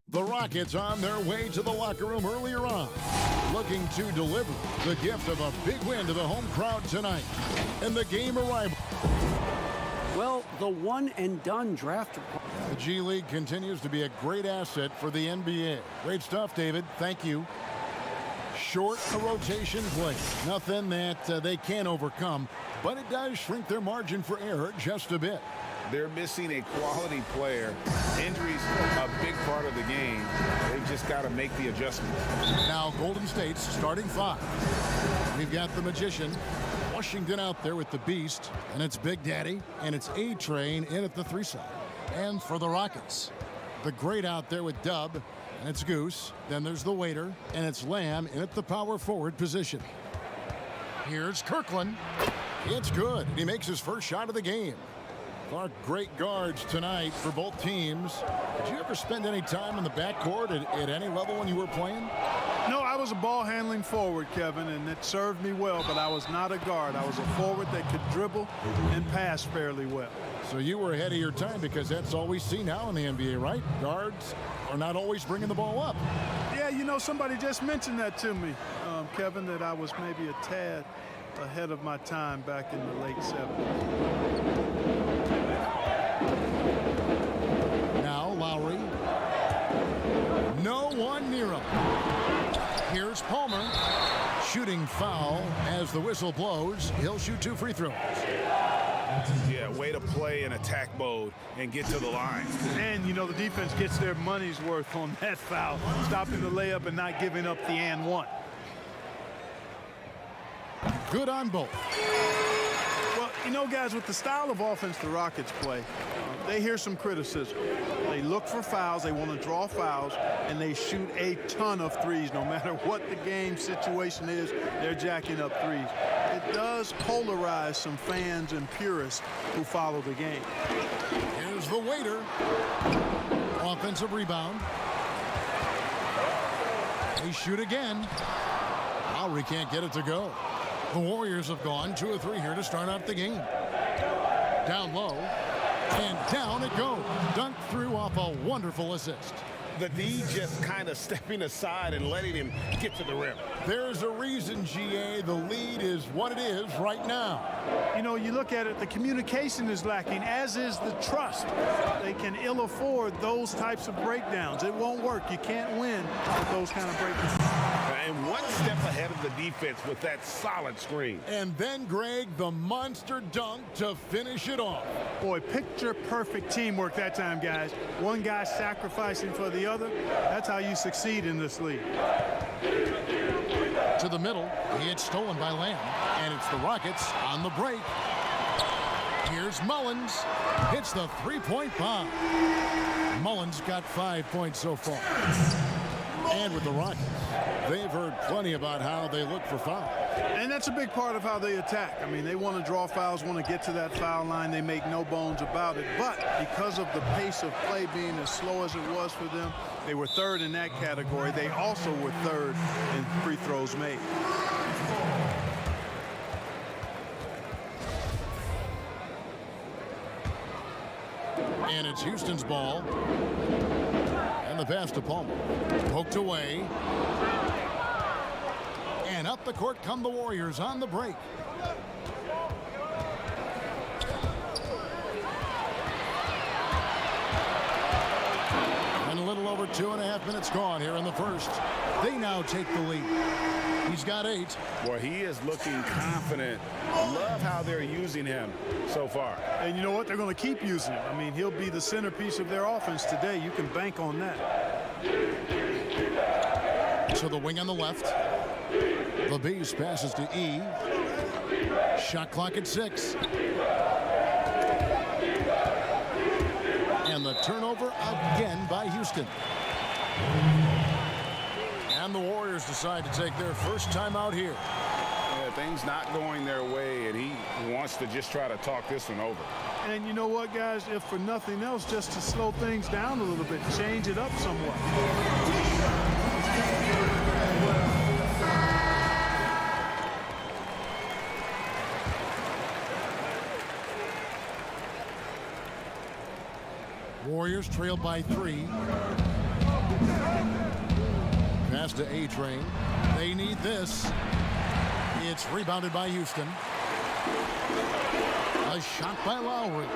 The Rockets on their way to the locker room earlier on, looking to deliver the gift of a big win to the home crowd tonight. And the game arrival. Well, the one-and-done draft. The G League continues to be a great asset for the NBA. Great stuff, David. Thank you. Short a rotation play. Nothing that they can't overcome, but it does shrink their margin for error just a bit. They're missing a quality player. Injuries a big part of the game. They've just got to make the adjustment. Now Golden State's starting five. We've got the Magician, Washington out there with the Beast, and it's Big Daddy, and it's A-Train in at the 3 side. And for the Rockets, the Great out there with Dub, and it's Goose. Then there's the Waiter, and it's Lamb in at the power forward position. Here's Kirkland. It's good. He makes his first shot of the game. Our great guards tonight for both teams. Did you ever spend any time in the backcourt at any level when you were playing? No, I was a ball handling forward, Kevin, and it served me well, but I was not a guard. I was a forward that could dribble and pass fairly well. So you were ahead of your time, because that's all we see now in the NBA, right? Guards are not always bringing the ball up. Yeah, you know, somebody just mentioned that to me, Kevin, that I was maybe a tad ahead of my time back in the late 70s. Now Lowry. No one near him. Here's Palmer. Shooting foul as the whistle blows. He'll shoot 2 free throws. Yeah, way to play in attack mode and get to the line. And, you know, the defense gets their money's worth on that foul, stopping the layup and not giving up the and one. Good on both. Well, you know, guys, with the style of offense the Rockets play, they hear some criticism. They look for fouls, they want to draw fouls, and they shoot a ton of threes. No matter what the game situation is, they're jacking up threes. It does polarize some fans and purists who follow the game. Here's the Waiter. Offensive rebound. They shoot again. Lowry can't get it to go. The Warriors have gone 2 of 3 here to start out the game. Down low. And down it goes. Dunked through off a wonderful assist. The D just kind of stepping aside and letting him get to the rim. There's a reason, GA, the lead is what it is right now. You know, you look at it, the communication is lacking, as is the trust. They can ill afford those types of breakdowns. It won't work. You can't win with those kind of breakdowns. And one step ahead of the defense with that solid screen. And then, Greg, the monster dunk to finish it off. Boy, picture-perfect teamwork that time, guys. One guy sacrificing for the other. That's how you succeed in this league. To the middle. It's stolen by Lamb. And it's the Rockets on the break. Here's Mullins. Hits the three-point bomb. Mullins got 5 points so far. And with the Rockets, they've heard plenty about how they look for fouls. And that's a big part of how they attack. I mean, they want to draw fouls, want to get to that foul line. They make no bones about it. But because of the pace of play being as slow as it was for them, they were third in that category. They also were third in free throws made. And it's Houston's ball. And the pass to Palmer. Poked away. And up the court come the Warriors on the break. And a little over 2.5 minutes gone here in the first. They now take the lead. He's got 8. Boy, he is looking confident. Love how they're using him so far. And you know what? They're going to keep using him. I mean, he'll be the centerpiece of their offense today. You can bank on that. To the wing on the left. The Beast passes to E. Shot clock at 6. And the turnover again by Houston. And the Warriors decide to take their first time out here. Yeah, things not going their way, and he wants to just try to talk this one over. And you know what, guys? If for nothing else, just to slow things down a little bit, change it up somewhat. Warriors trail by 3. Pass to A-Train. They need this. It's rebounded by Houston. A shot by Lowry.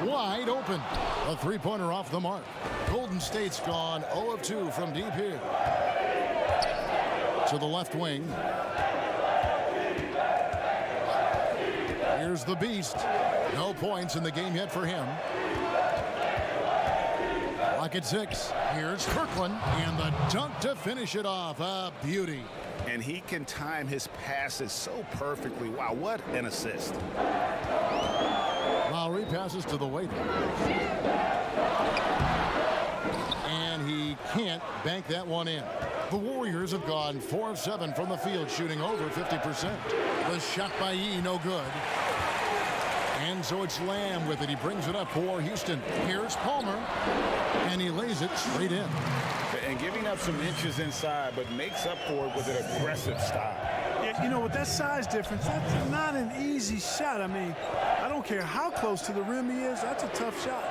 Wide open. A three-pointer off the mark. Golden State's gone 0 of 2 from deep here. To the left wing. Here's the Beast. No points in the game yet for him. At 6. Here's Kirkland, and the dunk to finish it off. A beauty. And he can time his passes so perfectly. Wow, what an assist. Lowry passes to the waiter. And he can't bank that one in. The Warriors have gone 4 of 7 from the field, shooting over 50%. The shot by Yee, no good. And so it's Lamb with it. He brings it up for Houston. Here's Palmer. And he lays it straight in. And giving up some inches inside, but makes up for it with an aggressive style. Yeah, you know, with that size difference, that's not an easy shot. I mean, I don't care how close to the rim he is. That's a tough shot.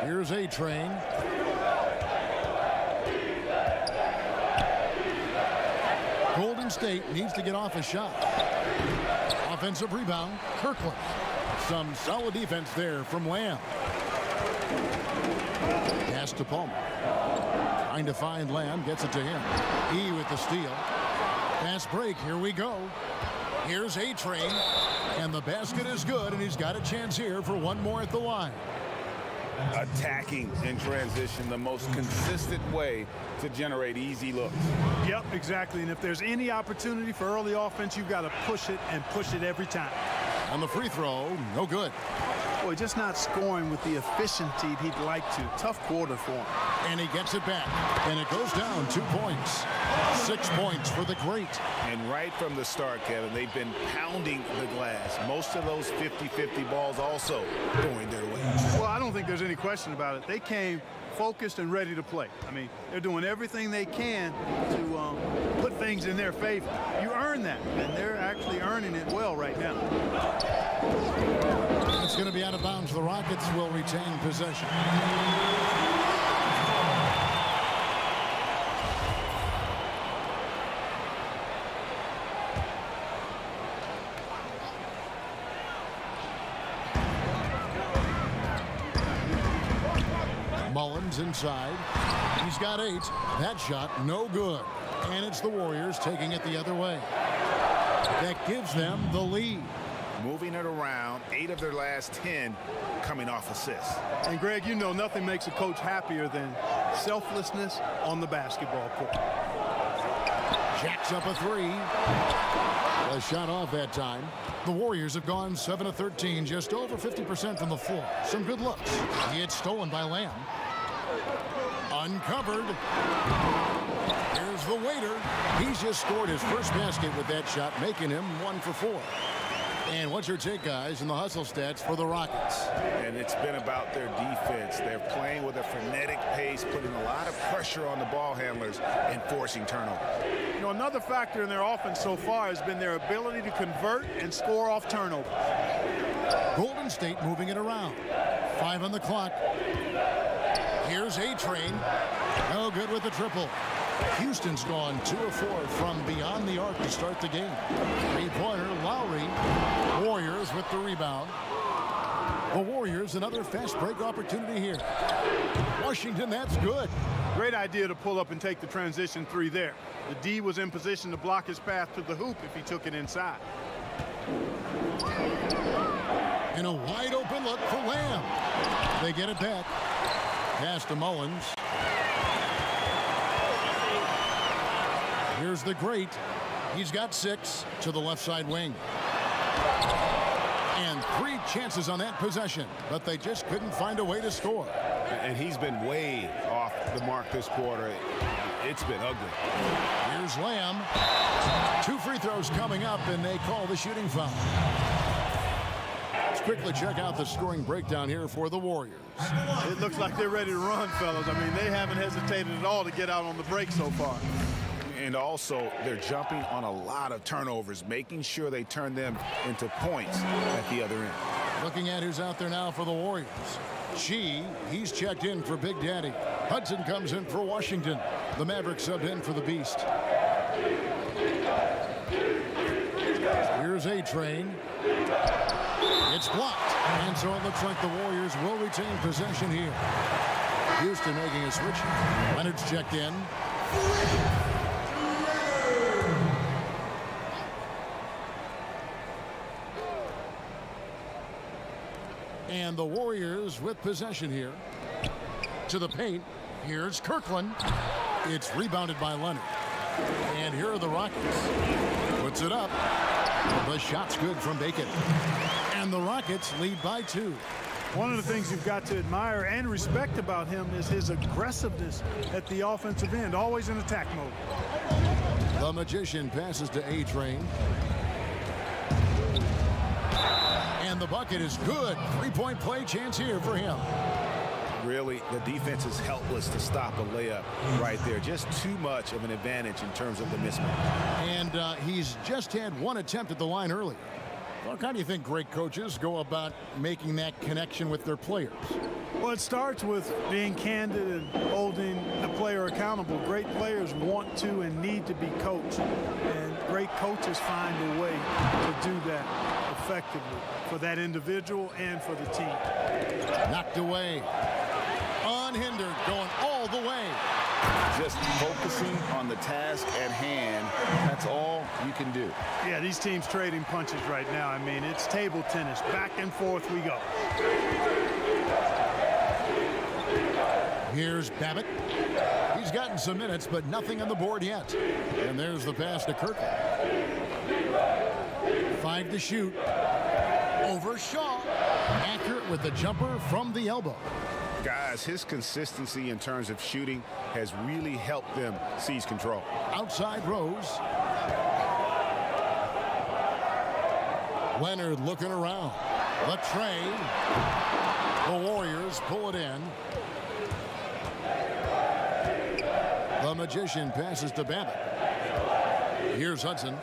Here's A-Train. Golden State needs to get off a shot. Offensive rebound, Kirkland. Some solid defense there from Lamb. Pass to Palmer. Trying to find Lamb, gets it to him. E with the steal. Pass break, here we go. Here's A-Train, and the basket is good, and he's got a chance here for one more at the line. Attacking in transition, the most consistent way to generate easy looks. Yep, exactly. And if there's any opportunity for early offense, you've got to push it and push it every time. On the free throw, no good. Boy, just not scoring with the efficiency he'd like to. Tough quarter for him. And he gets it back, and it goes down 2 points. 6 points for the great. And right from the start, Kevin, they've been pounding the glass. Most of those 50-50 balls also going their way. Well, I don't think there's any question about it. They came focused and ready to play. I mean, they're doing everything they can to put things in their favor. You earn that, and they're actually earning it well right now. It's going to be out of bounds. The Rockets will retain possession. Mullins inside. He's got 8. That shot, no good. And it's the Warriors taking it the other way. That gives them the lead. Moving it around, 8 of their last 10 coming off assists. And Greg, you know nothing makes a coach happier than selflessness on the basketball court. Jacks up a 3. A shot off that time. The Warriors have gone 7 of 13, just over 50% from the floor. Some good looks. It's stolen by Lamb. Uncovered. Here's the waiter. He's just scored his first basket with that shot, making him 1 for 4. And what's your take, guys, in the hustle stats for the Rockets? And it's been about their defense. They're playing with a frenetic pace, putting a lot of pressure on the ball handlers and forcing turnovers. You know, another factor in their offense so far has been their ability to convert and score off turnover. Golden State moving it around. 5 on the clock. Here's A-Train. No good with the triple. Houston's gone 2 of 4 from beyond the arc to start the game. Three-pointer, Lowry. Warriors with the rebound. The Warriors, another fast break opportunity here. Washington, that's good. Great idea to pull up and take the transition 3 there. The D was in position to block his path to the hoop if he took it inside. And a wide open look for Lamb. They get it back. Pass to Mullins. Here's the great. He's got 6 to the left side wing. And 3 chances on that possession, but they just couldn't find a way to score. And he's been way off the mark this quarter. It's been ugly. Here's Lamb. 2 free throws coming up, and they call the shooting foul. Let's quickly check out the scoring breakdown here for the Warriors. It looks like they're ready to run, fellas. I mean, they haven't hesitated at all to get out on the break so far. And also, they're jumping on a lot of turnovers, making sure they turn them into points at the other end. Looking at who's out there now for the Warriors. He's checked in for Big Daddy. Hudson comes in for Washington. The Mavericks subbed in for the Beast. Here's A-Train. It's blocked. And so it looks like the Warriors will retain possession here. Houston making a switch. Leonard's checked in. And the Warriors with possession here. To the paint. Here's Kirkland. It's rebounded by Leonard. And here are the Rockets. Puts it up. The shot's good from Bacon. And the Rockets lead by 2. One of the things you've got to admire and respect about him is his aggressiveness at the offensive end, always in attack mode. The Magician passes to A-Train. And the bucket is good. 3-point play chance here for him. Really, the defense is helpless to stop a layup right there. Just too much of an advantage in terms of the mismatch. And he's just had 1 attempt at the line earlier. Well, how do you think great coaches go about making that connection with their players? Well, it starts with being candid and holding the player accountable. Great players want to and need to be coached. And great coaches find a way to do that effectively for that individual and for the team. Knocked away. Unhindered, going all the way. Just focusing on the task at hand, that's all you can do. Yeah, these teams trading punches right now. I mean, it's table tennis. Back and forth we go. Here's Babbitt. He's gotten some minutes, but nothing on the board yet. And there's the pass to Kirkland. 5 to shoot. Over Shaw. Accurate with the jumper from the elbow. Guys, his consistency in terms of shooting has really helped them seize control. Outside Rose. Leonard looking around. The tray. The Warriors pull it in. The Magician passes to Babbitt. Here's Hudson.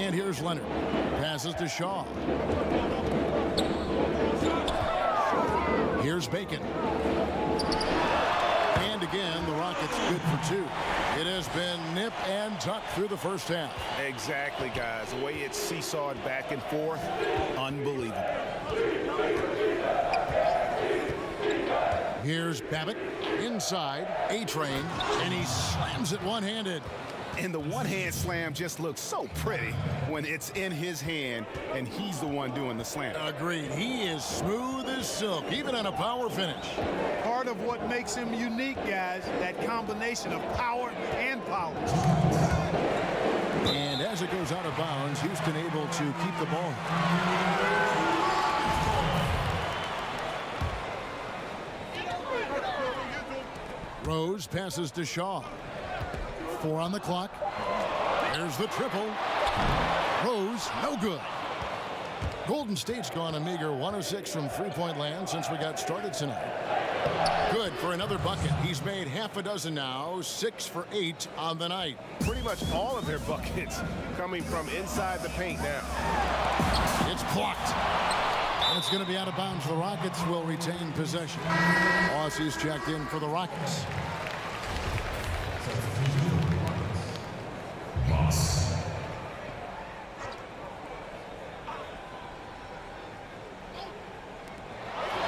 And here's Leonard. Passes to Shaw. Here's Bacon. And again, the Rockets good for 2. It has been nip and tuck through the first half. Exactly, guys. The way it's seesawed back and forth, unbelievable. Here's Babbitt inside. A-Train, and he slams it one-handed. And the one-hand slam just looks so pretty when it's in his hand and he's the one doing the slam. Agreed. He is smooth as silk, even on a power finish. Part of what makes him unique, guys, that combination of power and power. And as it goes out of bounds, Houston able to keep the ball. Rose passes to Shaw. 4 on the clock. There's the triple. Rose, no good. Golden State's gone a meager 1 of 6 from three-point land since we got started tonight. Good for another bucket. He's made half a dozen now, 6 for 8 on the night. Pretty much all of their buckets coming from inside the paint now. It's blocked. And it's going to be out of bounds. The Rockets will retain possession. Aussie's checked in for the Rockets. Moss.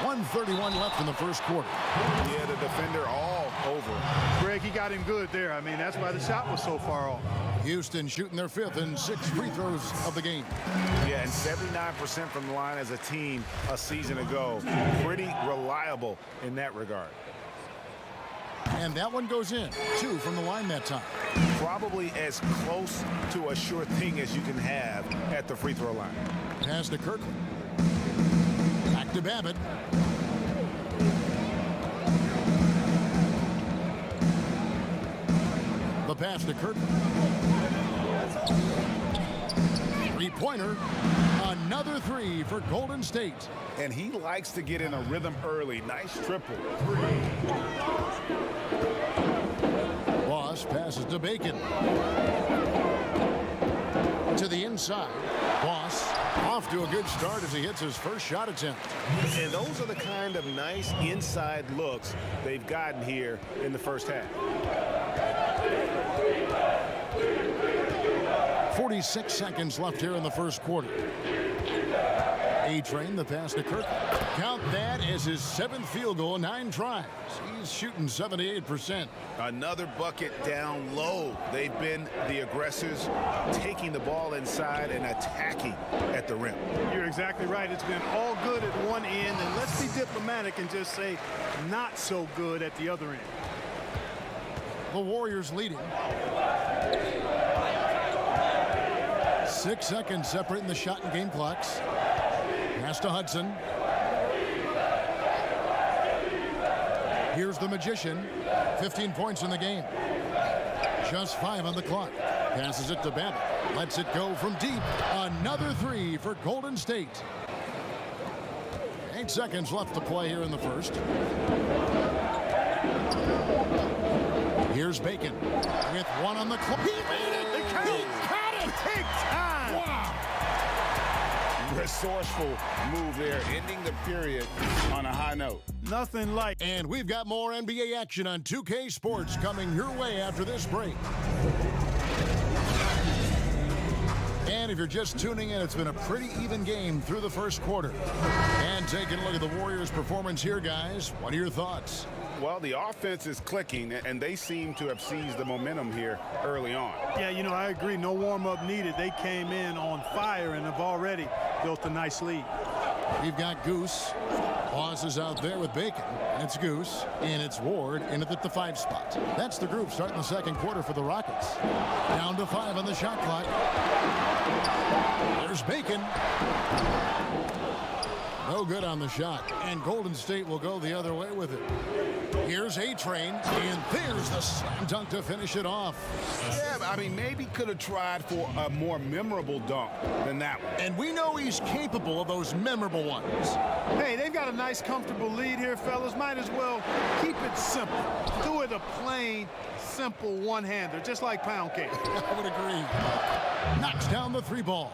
1:31 left in the first quarter. Yeah, the defender all over. Greg, he got him good there. I mean, that's why the shot was so far off. Houston shooting their 5th and 6th free throws of the game. Yeah, and 79% from the line as a team a season ago. Pretty reliable in that regard. And that one goes in. 2 from the line that time. Probably as close to a sure thing as you can have at the free throw line. Pass to Kirkland. Back to Babbitt. The pass to Kirkland. Three-pointer. Another 3 for Golden State. And he likes to get in a rhythm early. Nice triple. Boss passes to Bacon. To the inside. Boss off to a good start as he hits his first shot attempt. And those are the kind of nice inside looks they've gotten here in the first half. 46 seconds left here in the first quarter. A-Train, the pass to Kirk. Count that as his 7th field goal, 9 tries. He's shooting 78%. Another bucket down low. They've been the aggressors, taking the ball inside and attacking at the rim. You're exactly right. It's been all good at one end, and let's be diplomatic and just say not so good at the other end. The Warriors leading. 6 seconds separating the shot and game clocks. Pass to Hudson. Here's the Magician. 15 points in the game. Just 5 on the clock. Passes it to Babbitt. Lets it go from deep. Another 3 for Golden State. 8 seconds left to play here in the first. Here's Bacon with 1 on the clock. He made it! He got it! Big time! Wow! Resourceful move there, ending the period on a high note. Nothing like. And we've got more NBA action on 2K Sports coming your way after this break. And if you're just tuning in, it's been a pretty even game through the first quarter. And taking a look at the Warriors' performance here, guys. What are your thoughts? Well, the offense is clicking, and they seem to have seized the momentum here early on. Yeah, you know, I agree. No warm-up needed. They came in on fire and have already built a nice lead. We've got Goose. Pauses out there with Bacon. It's Goose, and it's Ward in at the 5 spot. That's the group starting the second quarter for the Rockets. Down to 5 on the shot clock. There's Bacon. No good on the shot, and Golden State will go the other way with it. Here's A-Train, and there's the slam dunk to finish it off. Yeah, I mean, maybe could have tried for a more memorable dunk than that one. And we know he's capable of those memorable ones. Hey, they've got a nice, comfortable lead here, fellas. Might as well keep it simple. Do it a plain, simple one-hander, just like pound cake. I would agree. Knocks down the 3 ball.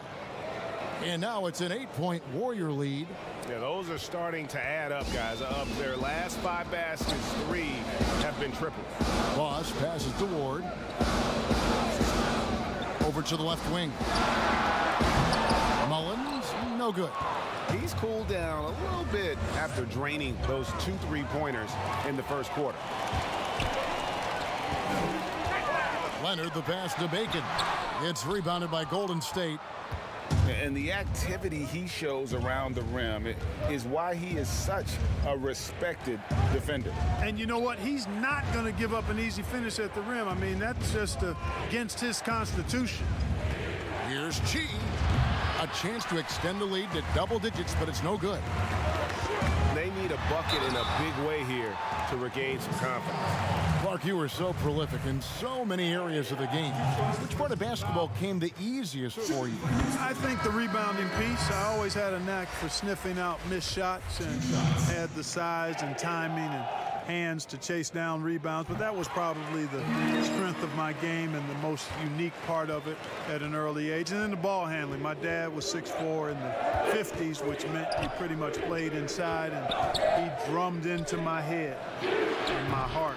And now it's an 8-point Warrior lead. Yeah, those are starting to add up, guys. Of their last 5 baskets, 3 have been tripled. Boss passes to Ward. Over to the left wing. Mullins, no good. He's cooled down a little bit after draining those 2 3-pointers in the first quarter. Leonard, the pass to Bacon. It's rebounded by Golden State. And the activity he shows around the rim is why he is such a respected defender. And you know what? He's not going to give up an easy finish at the rim. I mean, that's just against his constitution. Here's Chi. A chance to extend the lead to double digits, but it's no good. They need a bucket in a big way here to regain some confidence. Clark, you were so prolific in so many areas of the game. Which part of basketball came the easiest for you? I think the rebounding piece. I always had a knack for sniffing out missed shots and had the size and timing and hands to chase down rebounds, but that was probably the strength of my game and the most unique part of it at an early age. And then the ball handling. My dad was 6'4" in the 50s, which meant he pretty much played inside, and he drummed into my head and my heart.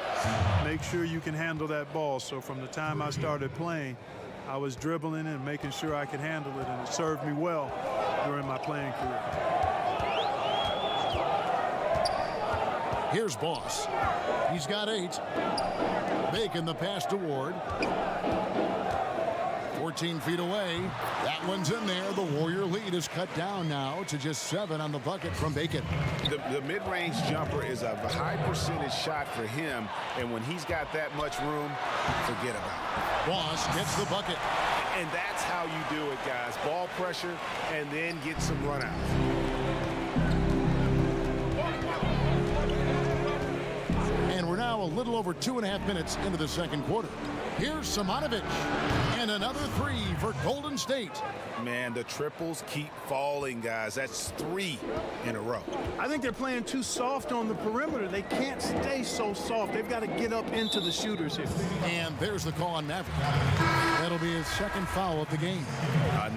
Make sure you can handle that ball. So from the time I started playing, I was dribbling and making sure I could handle it, and it served me well during my playing career. Here's Boss. He's got 8. Bacon the pass to Ward. 14 feet away. That one's in there. The Warrior lead is cut down now to just 7 on the bucket from Bacon. The mid-range jumper is a high percentage shot for him, and when he's got that much room, forget about it. Boss gets the bucket. And that's how you do it, guys. Ball pressure and then get some runouts. And we're now a little over 2.5 minutes into the second quarter. Here's Simonovic. And another 3 for Golden State. Man, the triples keep falling, guys. That's 3 in a row. I think they're playing too soft on the perimeter. They can't stay so soft. They've got to get up into the shooters here. And there's the call on Maverick. That'll be his second foul of the game.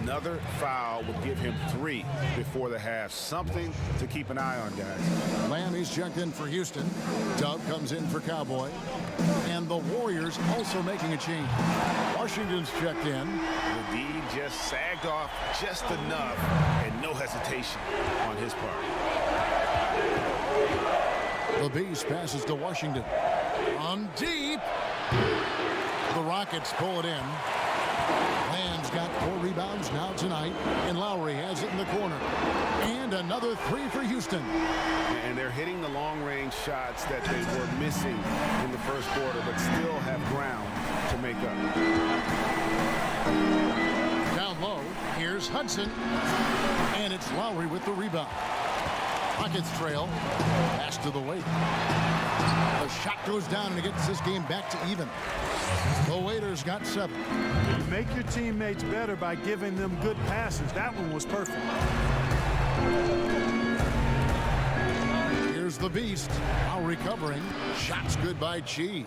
Another foul will give him 3 before the half. Something to keep an eye on, guys. Lammy's checked in for Houston. Dub comes in for Cowboy. And the Warriors also making a change. Washington's checked in. The D just sagged off just enough, and no hesitation on his part. The Beast passes to Washington. On deep. The Rockets pull it in. Lamb's got 4 rebounds now tonight, and Lowry has it in the corner. And another 3 for Houston. And they're hitting the long-range shots that they were missing in the first quarter, but still have ground to make up. Down low, here's Hudson. And it's Lowry with the rebound. Rockets trail. Pass to the Wade. The shot goes down, and it gets this game back to even. The Waiters got 7. You make your teammates better by giving them good passes. That one was perfect. Here's the Beast. Now recovering. Shots good by Chi.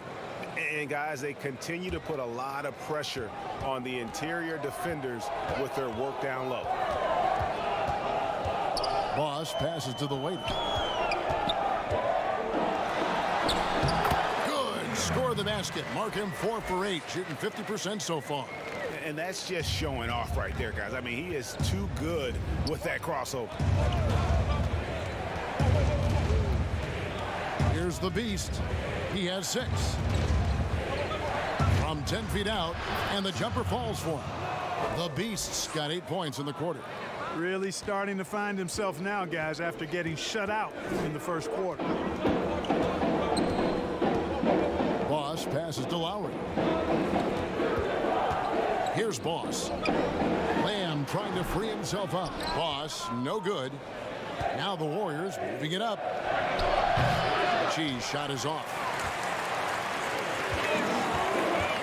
And guys, they continue to put a lot of pressure on the interior defenders with their work down low. Boss passes to the Waiter. Good. Score the basket. Mark him 4 for 8, shooting 50% so far. And that's just showing off right there, guys. I mean, he is too good with that crossover. Here's the Beast. He has 6. From 10 feet out, and the jumper falls for him. The Beast's got 8 points in the quarter. Really starting to find himself now, guys, after getting shut out in the first quarter. Boss passes to Lowry. Here's Boss. Lamb trying to free himself up. Boss, no good. Now the Warriors moving it up. Chi's shot is off.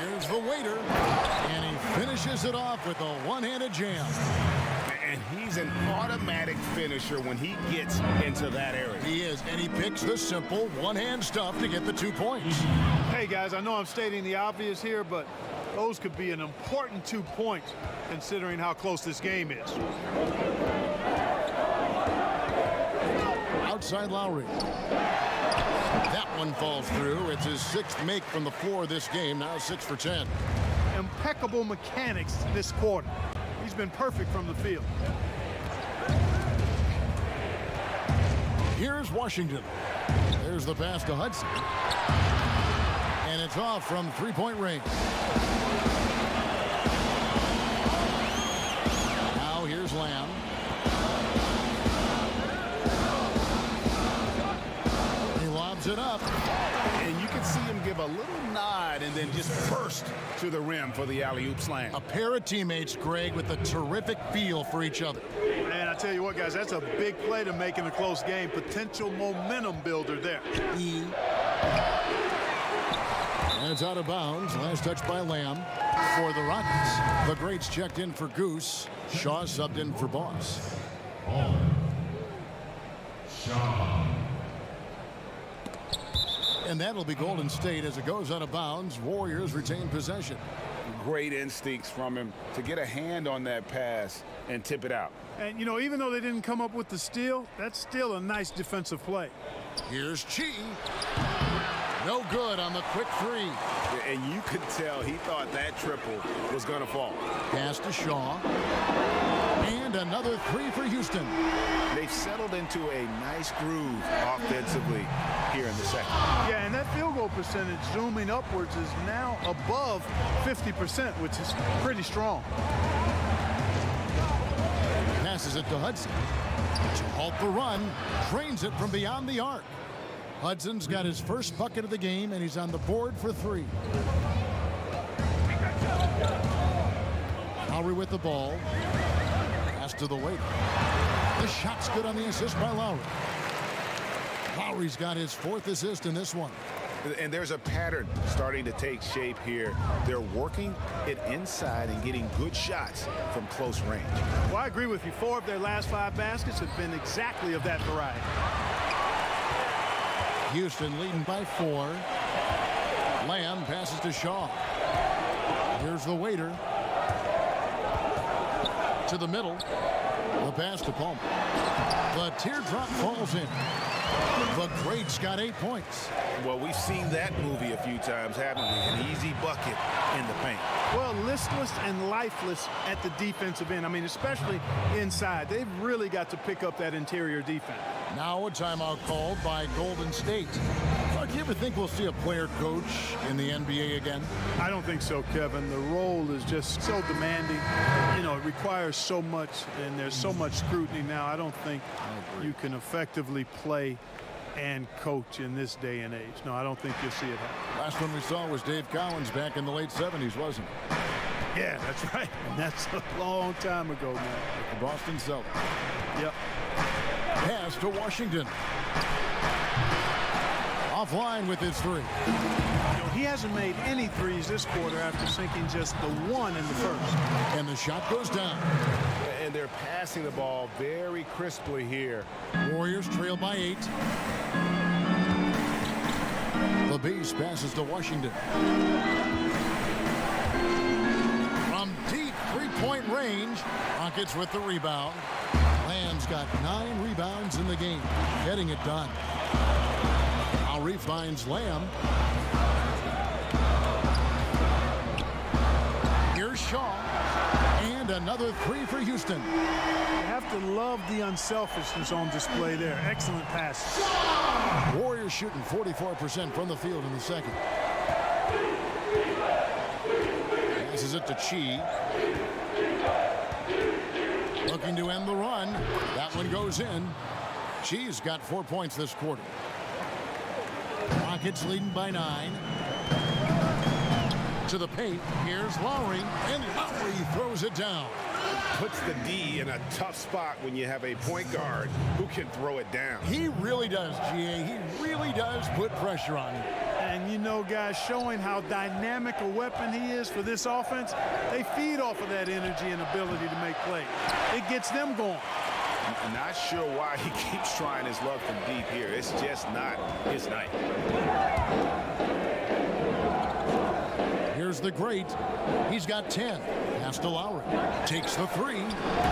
Here's the Waiter. And he finishes it off with a one-handed jam. And he's an automatic finisher when he gets into that area. He is, and he picks the simple one-hand stuff to get the 2 points. Hey, guys, I know I'm stating the obvious here, but those could be an important 2 points considering how close this game is. Outside Lowry. That one falls through. It's his 6th make from the floor this game, now 6 for 10. Impeccable mechanics this quarter. He's been perfect from the field. Here's Washington. There's the pass to Hudson. And it's off from 3-point range. Now here's Lamb. He lobs it up. And you can see him give a little nod and then just burst to the rim for the alley-oop slam. A pair of teammates, Greg, with a terrific feel for each other. And I tell you what, guys, that's a big play to make in a close game. Potential momentum builder there. And it's out of bounds. Last touch by Lamb for the Rockets. The greats checked in for Goose. Shaw subbed in for Boss. And that'll be Golden State as it goes out of bounds. Warriors retain possession. Great instincts from him to get a hand on that pass and tip it out. And, you know, even though they didn't come up with the steal, that's still a nice defensive play. Here's Chi. No good on the quick three. And you could tell he thought that triple was going to fall. Pass to Shaw. And another three for Houston. They've settled into a nice groove offensively here in the second. Yeah, and that field goal percentage zooming upwards is now above 50%, which is pretty strong. Passes it to Hudson. To halt the run, trains it from beyond the arc. Hudson's got his first bucket of the game, and he's on the board for three. Lowry with the ball. Pass to the waiter. The shot's good on the assist by Lowry. Lowry's got his fourth assist in this one. And there's a pattern starting to take shape here. They're working it inside and getting good shots from close range. Well, I agree with you. 4 of their last 5 baskets have been exactly of that variety. Houston leading by 4. Lamb passes to Shaw. Here's the waiter. To the middle. The pass to Palmer. The teardrop falls in. The great's got 8 points. Well, we've seen that movie a few times, haven't we? An easy bucket in the paint. Well, listless and lifeless at the defensive end. I mean, especially inside. They've really got to pick up that interior defense. Now a timeout called by Golden State. Clark, you ever think we'll see a player coach in the NBA again? I don't think so, Kevin. The role is just so demanding. You know, it requires so much, and there's so much scrutiny now. I don't think you can effectively play and coach in this day and age. No, I don't think you'll see it happen. Last one we saw was Dave Cowens back in the late 70s, wasn't it? Yeah, that's right. And that's a long time ago, man. The Boston Celtics. Yep. Pass to Washington. Offline with his three. You know, he hasn't made any threes this quarter after sinking just the one in the first. And the shot goes down. And they're passing the ball very crisply here. Warriors trail by 8. The Beast passes to Washington. From deep three-point range, Rockets with the rebound. Lamb's got 9 rebounds in the game, getting it done. Lowry finds Lamb. Here's Shaw. And another three for Houston. You have to love the unselfishness on display there. Excellent passes. Warriors shooting 44% from the field in the second. Passes it to Chi. Looking to end the run. That one goes in. Chi's got 4 points this quarter. Rockets leading by 9. To the paint. Here's Lowry. And Lowry throws it down. Puts the D in a tough spot when you have a point guard who can throw it down. He really does, GA. He really does put pressure on him. And you know, guys, showing how dynamic a weapon he is for this offense, they feed off of that energy and ability to make plays. It gets them going. I'm not sure why he keeps trying his luck from deep here. It's just not his night. Here's the great. He's got 10. Pass to Lowry. Takes the three.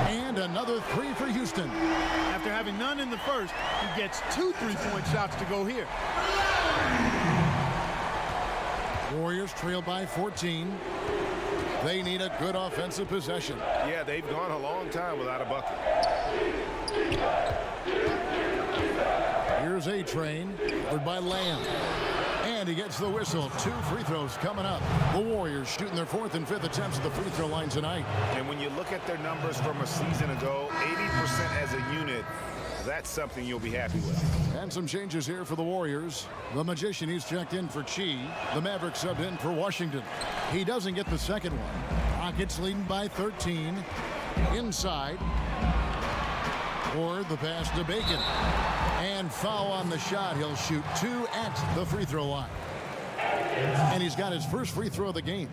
And another three for Houston. After having none in the first, he gets 2 3-point shots to go here. Warriors trail by 14. They need a good offensive possession. Yeah, they've gone a long time without a bucket. Here's A-Train, covered by Lamb. And he gets the whistle. 2 free throws coming up. The Warriors shooting their 4th and 5th attempts at the free throw line tonight. And when you look at their numbers from a season ago, 80% as a unit, that's something you'll be happy with. And some changes here for the Warriors. The Magician, he's checked in for Chi. The Maverick subbed in for Washington. He doesn't get the second one. Rockets leading by 13. Inside. Or the pass to Bacon. And foul on the shot. He'll shoot 2 at the free throw line. And he's got his first free throw of the game.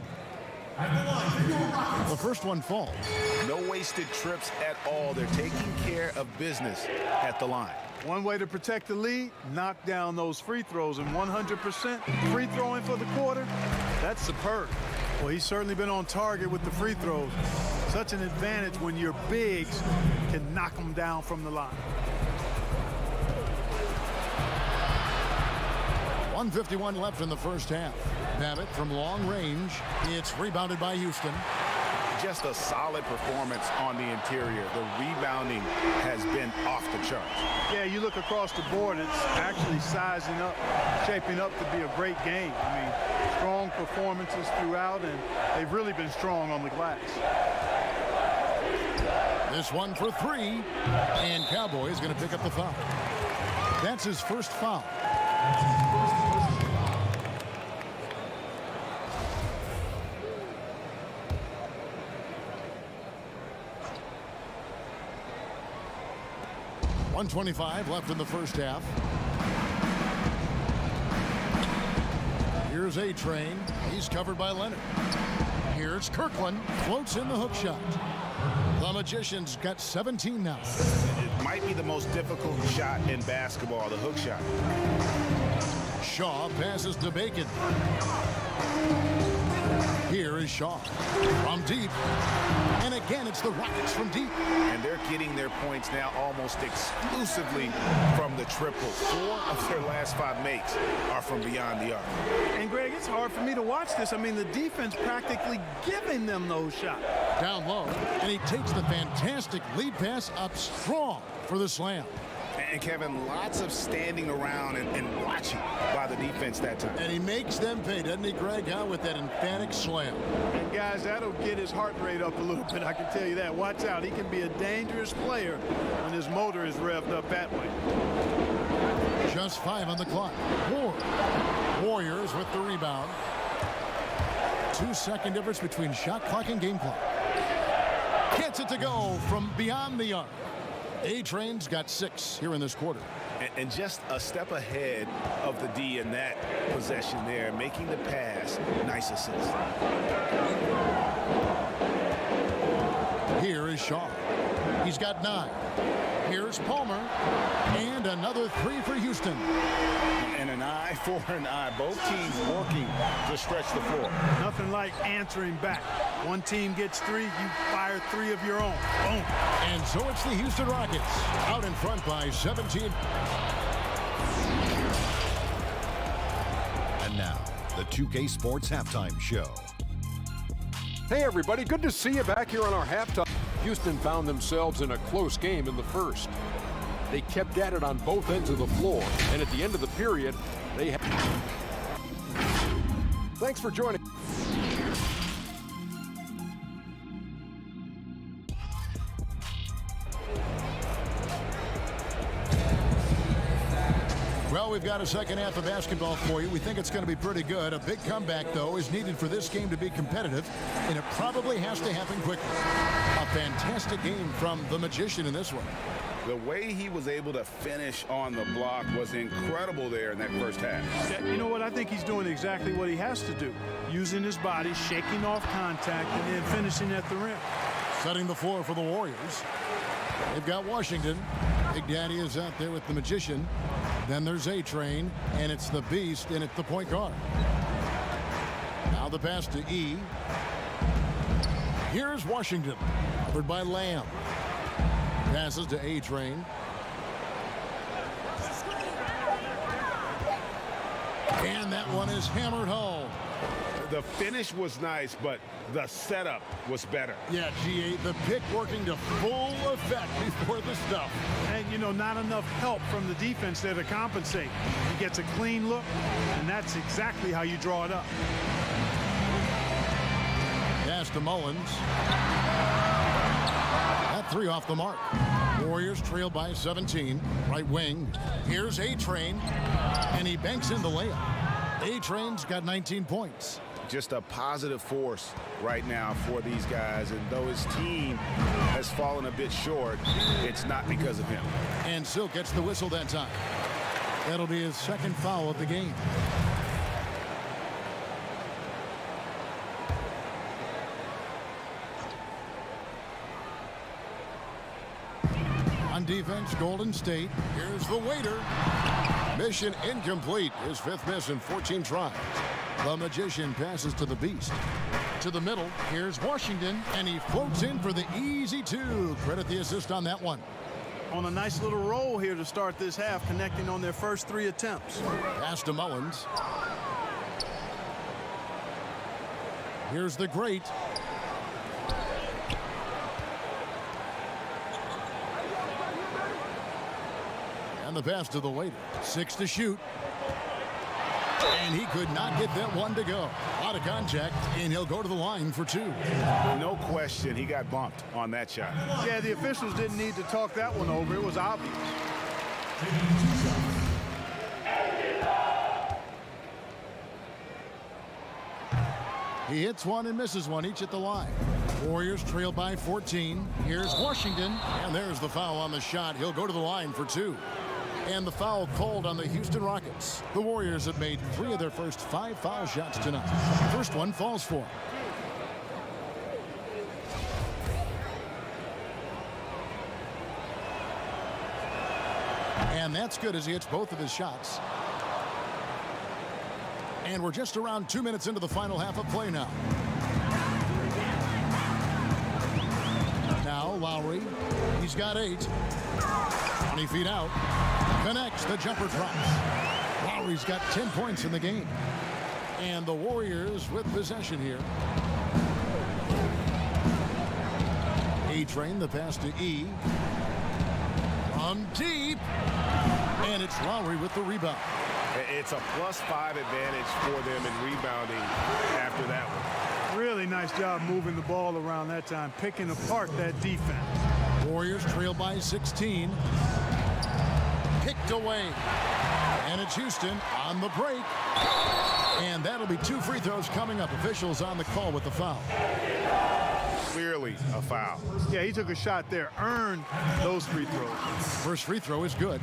The first one falls. No wasted trips at all. They're taking care of business at the line. One way to protect the lead, knock down those free throws, and 100% free throwing for the quarter, that's superb. Well, he's certainly been on target with the free throws. Such an advantage when your bigs can knock them down from the line. 1:51 left in the first half. Babbitt from long range. It's rebounded by Houston. Just a solid performance on the interior. The rebounding has been off the charts. Yeah, you look across the board, it's actually sizing up, shaping up to be a great game. I mean, strong performances throughout, and they've really been strong on the glass. This one for three, and Cowboys going to pick up the foul. That's his first foul. .125 left in the first half. Here's A-Train. He's covered by Leonard. Here's Kirkland. Floats in the hook shot. The Magicians got 17 now. It might be the most difficult shot in basketball, the hook shot. Shaw passes to Bacon. Here is Shaw from deep. And again, it's the Rockets from deep. And they're getting their points now almost exclusively from the triple. 4 of their last 5 makes are from beyond the arc. And, Greg, it's hard for me to watch this. I mean, the defense practically giving them those shots. Down low, and he takes the fantastic lead pass up strong for the slam. And Kevin, lots of standing around and watching by the defense that time. And he makes them pay, doesn't he, Greg, out with that emphatic slam. And guys, that'll get his heart rate up a little bit, I can tell you that. Watch out, he can be a dangerous player when his motor is revved up that way. Just 5 on the clock. Warriors with the rebound. 2-second difference between shot clock and game clock. Gets it to go from beyond the arc. A-Train's got 6 here in this quarter. And just a step ahead of the D in that possession there, making the pass. Nice assist. Here is Shaw. He's got 9. Here's Palmer. And another 3 for Houston. And an eye for an eye. Both teams working to stretch the floor. Nothing like answering back. One team gets 3, you fire 3 of your own. Boom. And so it's the Houston Rockets out in front by 17. And now, the 2K Sports Halftime Show. Hey everybody, good to see you back here on our halftime. Houston found themselves in a close game in the first. They kept at it on both ends of the floor, and at the end of the period, they had... Thanks for joining. Well, we've got a second half of basketball for you. We think it's going to be pretty good. A big comeback, though, is needed for this game to be competitive, and it probably has to happen quickly. A fantastic game from the Magician in this one. The way he was able to finish on the block was incredible there in that first half. Yeah, you know what? I think he's doing exactly what he has to do. Using his body, shaking off contact, and then finishing at the rim. Setting the floor for the Warriors. They've got Washington. Big Daddy is out there with the Magician. Then there's A-Train, and it's the Beast, and it's the point guard. Now the pass to E. Here's Washington, covered by Lamb. Passes to A-Train. And that one is hammered home. The finish was nice, but the setup was better. Yeah, GA, the pick working to full effect before the stuff. And, you know, not enough help from the defense there to compensate. He gets a clean look, and that's exactly how you draw it up. Pass to Mullins. That 3 off the mark. Warriors trail by 17. Right wing. Here's A-Train, and he banks in the layup. A-Train's got 19 points. Just a positive force right now for these guys, and though his team has fallen a bit short, it's not because of him. And Silk gets the whistle that time. That'll be his second foul of the game. On defense, Golden State. Here's the waiter. Mission incomplete. His 5th miss in 14 tries. The Magician passes to the Beast. To the middle, here's Washington, and he floats in for the easy 2. Credit the assist on that one. on a nice little roll here to start this half, connecting on their first 3 attempts. Pass to Mullins. Here's the great. And the pass to the waiter. 6 to shoot. And he could not get that one to go. Out of contact, and he'll go to the line for 2. No question, he got bumped on that shot. Yeah, the officials didn't need to talk that one over. It was obvious. He hits one and misses one, each at the line. Warriors trail by 14. Here's Washington, and there's the foul on the shot. He'll go to the line for 2. And the foul called on the Houston Rockets. The Warriors have made 3 of their first 5 foul shots tonight. First one falls for him. And that's good as he hits both of his shots. And we're just around 2 minutes into the final half of play now. Now Lowry, he's got 8. 20 feet out. Connects, the jumper drops. Lowry's got 10 points in the game. And the Warriors with possession here. A-Train, the pass to E. From deep. And it's Lowry with the rebound. It's a +5 advantage for them in rebounding after that one. Really nice job moving the ball around that time, picking apart that defense. Warriors trail by 16. Picked away. And it's Houston on the break. And that'll be 2 free throws coming up. Officials on the call with the foul. Clearly a foul. Yeah, he took a shot there, earned those free throws. First free throw is good.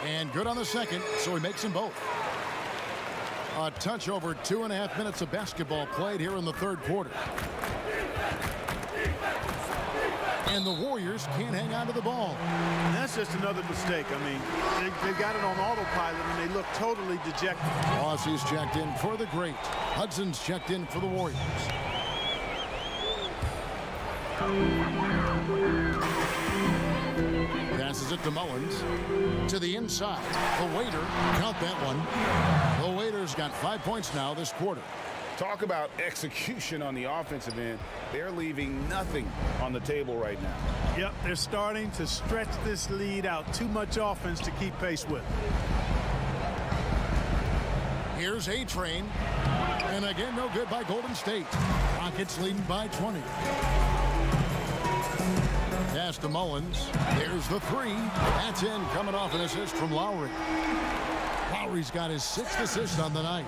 And good on the second, so he makes them both. A touch over 2.5 minutes of basketball played here in the third quarter. And the Warriors can't hang on to the ball. And that's just another mistake. I mean, they've got it on autopilot, and they look totally dejected. Aussie's checked in for the great. Hudson's checked in for the Warriors. Passes it to Mullins. To the inside. The waiter. Count that one. The Waiters got 5 points now this quarter. Talk about execution on the offensive end. They're leaving nothing on the table right now. Yep, they're starting to stretch this lead out. Too much offense to keep pace with. Here's A-Train. And again, no good by Golden State. Rockets leading by 20. Pass to Mullins. There's the 3. That's in, coming off an assist from Lowry. Lowry's got his 6th assist on the night.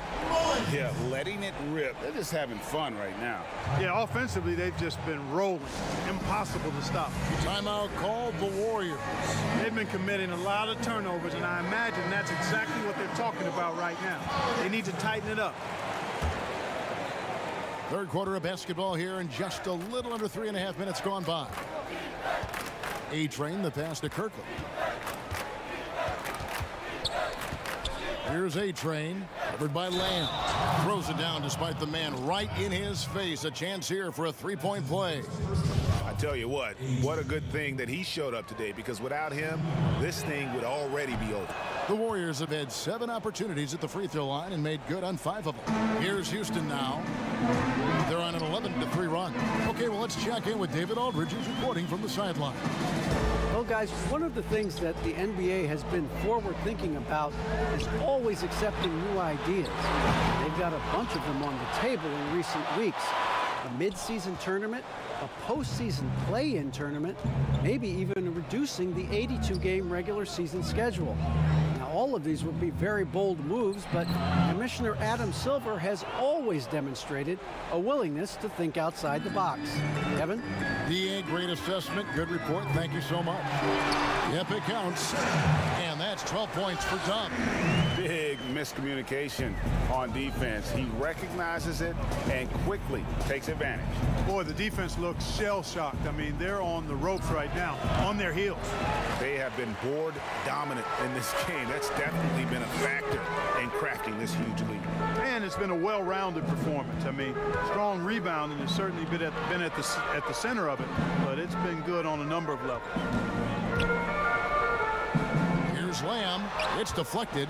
Yeah, letting it rip. They're just having fun right now. Yeah, offensively, they've just been rolling. Impossible to stop. Timeout called the Warriors. They've been committing a lot of turnovers, and I imagine that's exactly what they're talking about right now. They need to tighten it up. Third quarter of basketball here, and just a little under 3.5 minutes gone by. A-Train, the pass to Kirkland. Here's A-Train, covered by Lamb. Throws it down despite the man right in his face. A chance here for a 3-point play. I tell you what a good thing that he showed up today, because without him, this thing would already be over. The Warriors have had 7 opportunities at the free throw line and made good on 5 of them. Here's Houston now. They're on an 11-3 run. Okay, well, let's check in with David Aldridge, who's reporting from the sideline. Well, guys, one of the things that the NBA has been forward-thinking about is always accepting new ideas. They've got a bunch of them on the table in recent weeks. A mid-season tournament, a postseason play-in tournament, maybe even reducing the 82-game regular season schedule. Now, all of these would be very bold moves, but Commissioner Adam Silver has always demonstrated a willingness to think outside the box. Kevin? DA, great assessment, good report. Thank you so much. Yep, it counts. And that's 12 points for Dunn. Big miscommunication on defense. He recognizes it and quickly takes advantage. Boy, the defense looks shell-shocked. I mean, they're on the ropes right now, on their heels. They have been board dominant in this game. That's definitely been a factor in crafting this huge lead. And it's it's been a well-rounded performance. I mean, strong rebounding has certainly been at the center of it, but it's been good on a number of levels. Here's Lamb. It's deflected.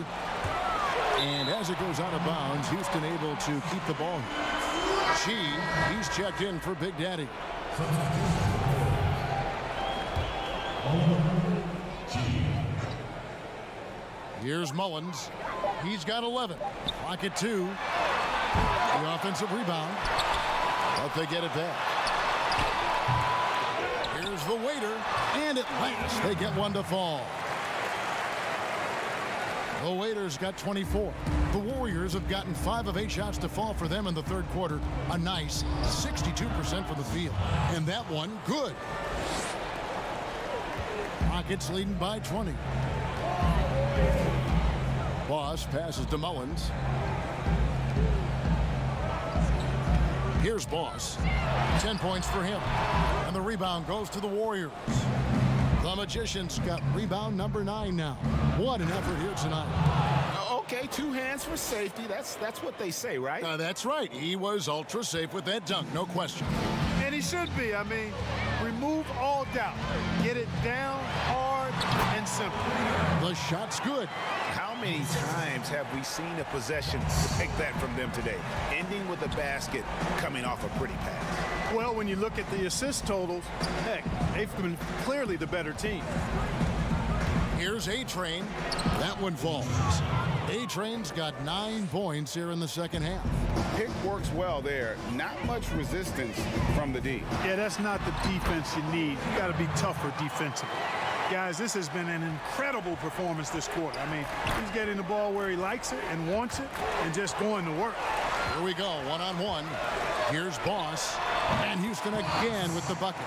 And as it goes out of bounds, Houston able to keep the ball. He's checked in for Big Daddy. Here's Mullins. He's got 11. Clock at 2. The offensive rebound. But they get it back. Here's the waiter. And at last, they get one to fall. The Waiters got 24. The Warriors have gotten 5 of 8 shots to fall for them in the third quarter. A nice 62% from the field. And that one, good. Rockets leading by 20. Boss passes to Mullins. Here's Boss. 10 points for him. And the rebound goes to the Warriors. The Magicians got rebound number 9 now. What an effort here tonight. Okay, 2 hands for safety. That's what they say, right? That's right. He was ultra safe with that dunk, no question. And he should be. I mean, remove all doubt. Get it down hard and simple. The shot's good. How many times have we seen a possession take that from them today, ending with a basket coming off a pretty pass? Well, when you look at the assist totals, heck, they've been clearly the better team. Here's A-Train. That one falls. A-Train's got 9 points here in the second half. Pick works well there. Not much resistance from the D. Yeah, that's not the defense you need. You got to be tougher defensively. Guys, this has been an incredible performance this quarter. I mean, he's getting the ball where he likes it and wants it and just going to work. Here we go, one-on-one. Here's Boss. And Houston again with the bucket.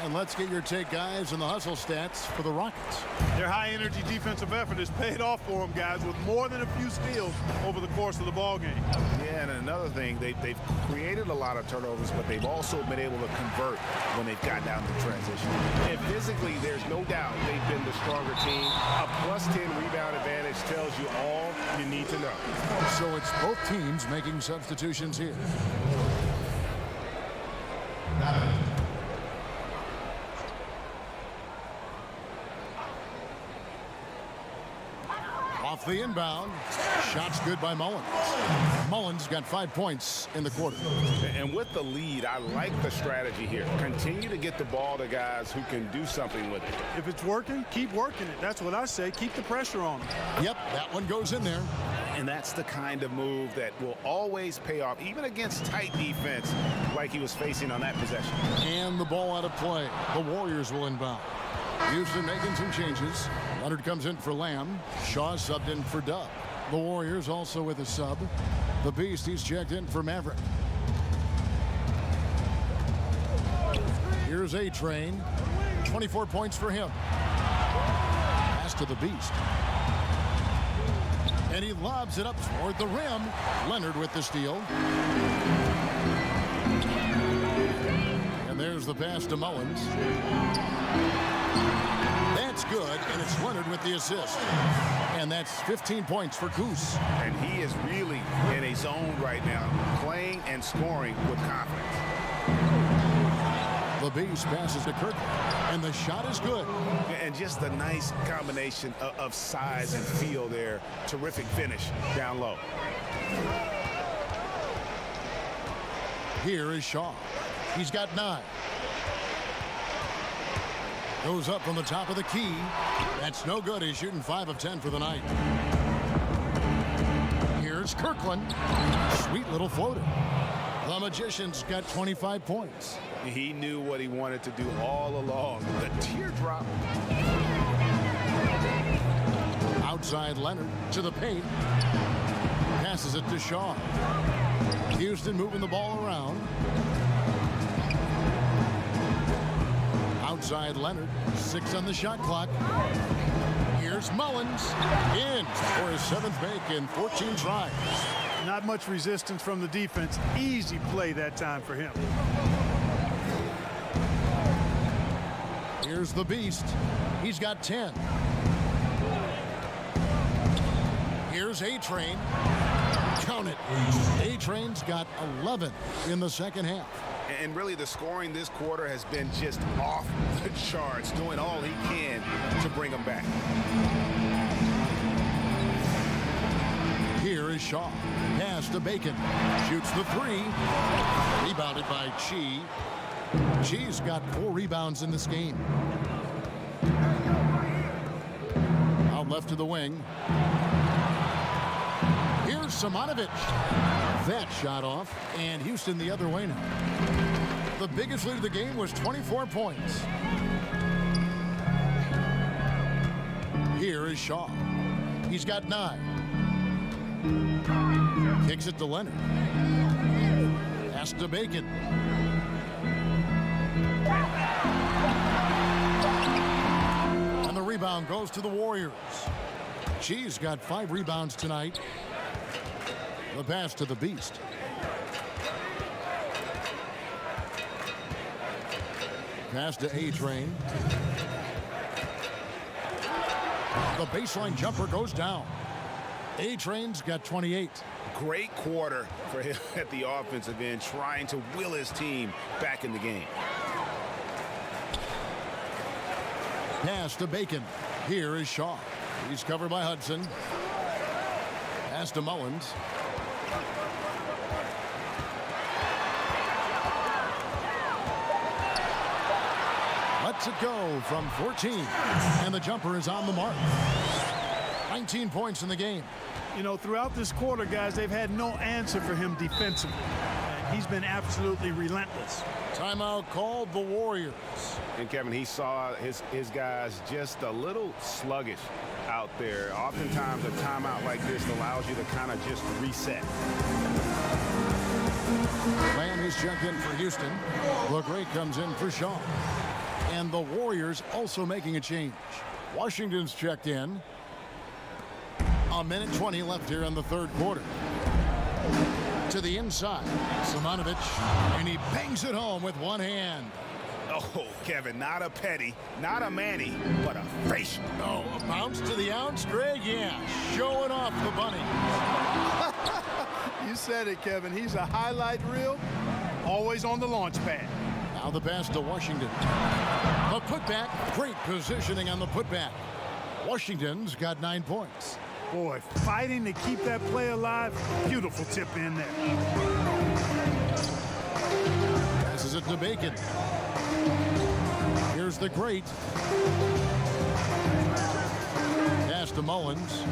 And let's get your take, guys, on the hustle stats for the Rockets. Their high-energy defensive effort has paid off for them, guys, with more than a few steals over the course of the ball game. Yeah, and another thing, they've created a lot of turnovers, but they've also been able to convert when they've gotten down to transition. And physically, there's no doubt they've been the stronger team. A +10 rebound advantage tells you all you need to know. So it's both teams making substitutions here. Off the inbound. Shot's good by Mullins. Mullins got 5 points in the quarter. And with the lead, I like the strategy here. Continue to get the ball to guys who can do something with it. If it's working, keep working it. That's what I say. Keep the pressure on them. Yep, that one goes in there. And that's the kind of move that will always pay off, even against tight defense like he was facing on that possession. And the ball out of play. The Warriors will inbound. Houston making some changes. Leonard comes in for Lamb. Shaw subbed in for Dub. The Warriors also with a sub. The Beast, he's checked in for Maverick. Here's A-Train. 24 points for him. Pass to the Beast. And he lobs it up toward the rim. Leonard with the steal. And there's the pass to Mullins. That's good, and it's Leonard with the assist. And that's 15 points for Goose. And he is really in a zone right now, playing and scoring with confidence. The Beast passes to Kirk, and the shot is good. And just a nice combination of size and feel there. Terrific finish down low. Here is Shaw. He's got 9. Goes up from the top of the key. That's no good. He's shooting 5 of 10 for the night. Here's Kirkland. Sweet little floater. The Magicians got 25 points. He knew what he wanted to do all along. The teardrop. Outside Leonard to the paint. Passes it to Shaw. Houston moving the ball around. Outside Leonard. 6 on the shot clock. Here's Mullins. In for his 7th make in 14 tries. Not much resistance from the defense. Easy play that time for him. Here's the Beast. He's got 10. Here's A-Train. Count it. A-Train's got 11 in the second half. And really, the scoring this quarter has been just off the charts, doing all he can to bring them back. Here is Shaw. Pass to Bacon. Shoots the three. Rebounded by Chi. Chi's got 4 rebounds in this game. Out left to the wing. Here's Simonovic. That shot off, and Houston the other way now. The biggest lead of the game was 24 points. Here is Shaw. He's got 9. Kicks it to Leonard. Pass to Bacon. And the rebound goes to the Warriors. Chi's got 5 rebounds tonight. The pass to the Beast. Pass to A-Train. The baseline jumper goes down. A-Train's got 28. Great quarter for him at the offensive end, trying to will his team back in the game. Pass to Bacon. Here is Shaw. He's covered by Hudson. Pass to Mullins. Lets it go from 14. And the jumper is on the mark. 19 points in the game. You know, throughout this quarter, guys, they've had no answer for him defensively. And he's been absolutely relentless. Timeout called the Warriors. And Kevin, he saw his guys just a little sluggish out there. Oftentimes a timeout like this allows you to kind of just reset. Lamb is checked in for Houston. LeGray comes in for Shaw. And the Warriors also making a change. Washington's checked in. A minute 20 left here in the third quarter. To the inside, Simonovic, and he bangs it home with one hand. Oh, Kevin, not a petty, not a Manny, but a facial. Oh, a bounce to the ounce, Greg? Yeah, showing off the bunny. You said it, Kevin. He's a highlight reel, always on the launch pad. Now the pass to Washington. The putback, great positioning on the putback. Washington's got 9 points. Boy, fighting to keep that play alive. Beautiful tip in there. Passes it to Bacon. Here's the great. Pass to Mullins.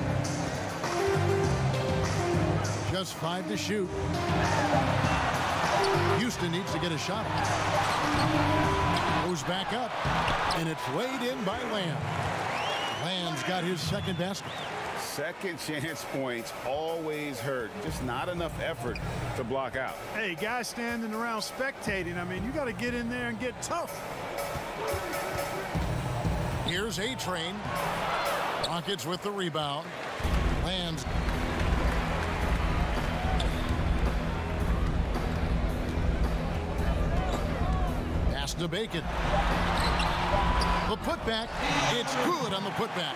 Just 5 to shoot. Houston needs to get a shot. Goes back up, and it's laid in by Lamb. Lamb's got his second basket. Second chance points always hurt. Just not enough effort to block out. Hey, guys standing around spectating, I mean, you got to get in there and get tough. Here's A-Train. Rockets with the rebound. Lands. Pass to Bacon. The putback. It's good on the putback.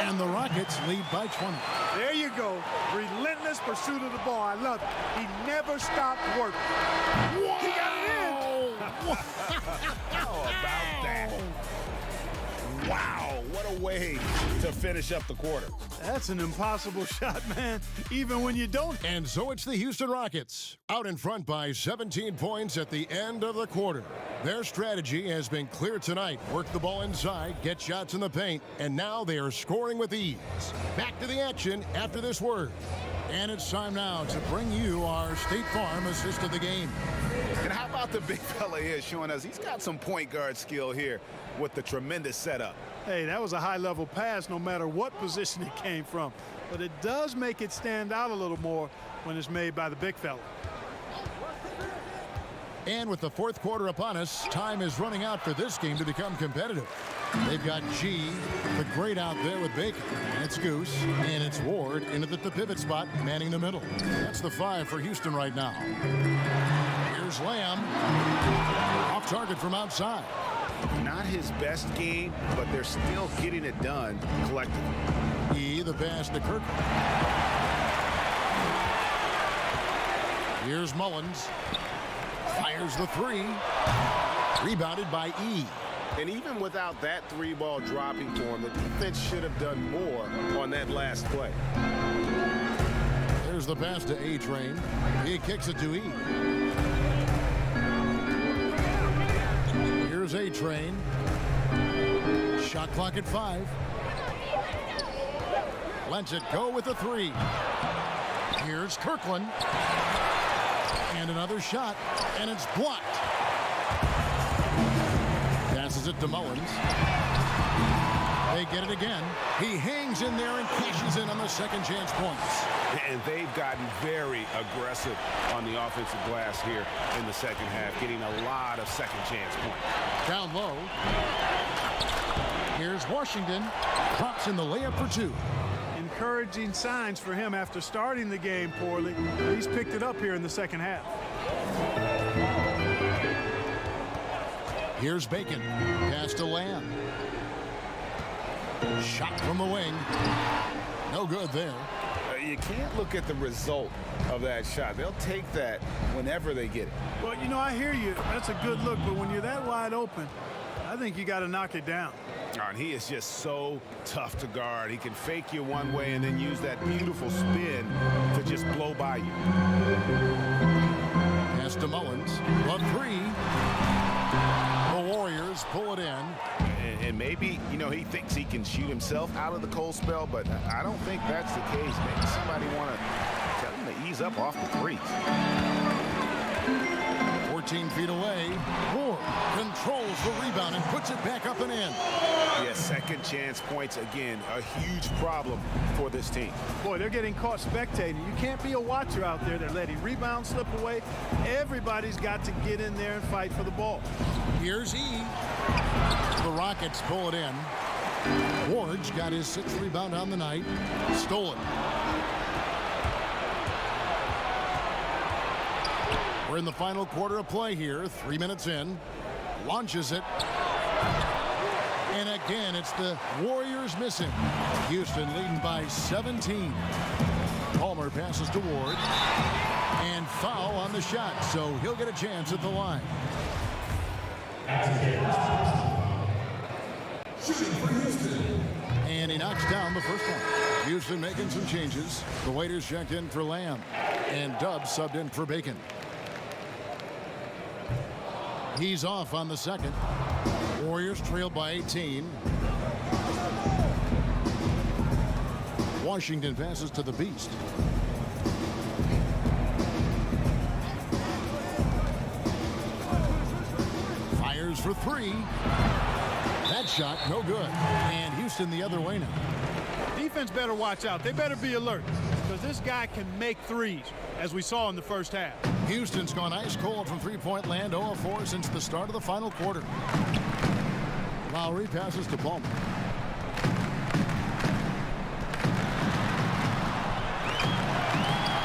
And the Rockets lead by 20. There you go. Relentless pursuit of the ball. I love it. He never stopped working. Wow. He got it in. How about that? Wow, what a way to finish up the quarter. That's an impossible shot, man, even when you don't. And so it's the Houston Rockets, out in front by 17 points at the end of the quarter. Their strategy has been clear tonight. Work the ball inside, get shots in the paint, and now they are scoring with ease. Back to the action after this word. And it's time now to bring you our State Farm assist of the game. And how about the big fella here showing us he's got some point guard skill here with the tremendous setup. Hey, that was a high-level pass no matter what position it came from. But it does make it stand out a little more when it's made by the big fella. And with the fourth quarter upon us, time is running out for this game to become competitive. They've got G, the great out there with Bacon. It's Goose, and it's Ward into the pivot spot, manning the middle. That's the 5 for Houston right now. Here's Lamb, off target from outside. Not his best game, but they're still getting it done collectively. The pass to Kirk. Here's Mullins. Fires the three. Rebounded by E. And even without that three-ball dropping for him, the defense should have done more on that last play. There's the pass to A-Train. He kicks it to E. Here's A-Train. Shot clock at 5. Lets it go with a three. Here's Kirkland. And another shot, and it's blocked. Passes it to Mullins. They get it again. He hangs in there and cashes in on the second chance points. And they've gotten very aggressive on the offensive glass here in the second half, getting a lot of second chance points. Down low. Here's Washington. Drops in the layup for 2. Encouraging signs for him after starting the game poorly. He's picked it up here in the second half. Here's Bacon. Pass to Lamb. Shot from the wing. No good there. You can't look at the result of that shot. They'll take that whenever they get it. Well, you know, I hear you. That's a good look, but when you're that wide open, I think you got to knock it down. And he is just so tough to guard. He can fake you one way and then use that beautiful spin to just blow by you. Pass to Mullins. A three. The Warriors pull it in. And maybe, you know, he thinks he can shoot himself out of the cold spell, but I don't think that's the case. Maybe somebody want to tell him to ease up off the threes. 14 feet away. Ward controls the rebound and puts it back up and in. Yeah, second chance points again. A huge problem for this team. Boy, they're getting caught spectating. You can't be a watcher out there. They're letting rebounds slip away. Everybody's got to get in there and fight for the ball. Here's E. The Rockets pull it in. Ward's got his 6th rebound on the night. Stolen. We're in the final quarter of play here. 3 minutes in. Launches it. And again, it's the Warriors missing. Houston leading by 17. Palmer passes to Ward. And foul on the shot, so he'll get a chance at the line. Shooting for Houston. And he knocks down the first one. Houston making some changes. The waiters checked in for Lamb. And Dubs subbed in for Bacon. He's off on the second. Warriors trail by 18. Washington passes to the Beast. Fires for 3. That shot, no good. And Houston the other way now. Defense better watch out. They better be alert because this guy can make threes, as we saw in the first half. Houston's gone ice cold from three-point land, 0-4 since the start of the final quarter. Lowry passes to Palmer.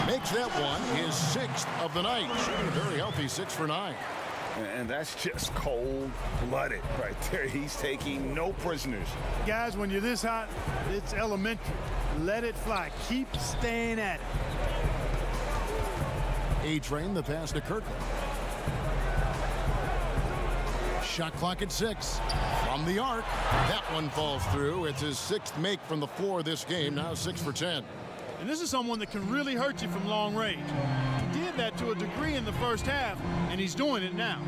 Makes that one his 6th of the night. Shooting a very healthy 6 for 9. And that's just cold-blooded right there. He's taking no prisoners. Guys, when you're this hot, it's elementary. Let it fly. Keep staying at it. A-Train, the pass to Kirkland. Shot clock at 6. From the arc. That one falls through. It's his 6th make from the floor this game. Now 6 for 10. And this is someone that can really hurt you from long range. He did that to a degree in the first half, and he's doing it now.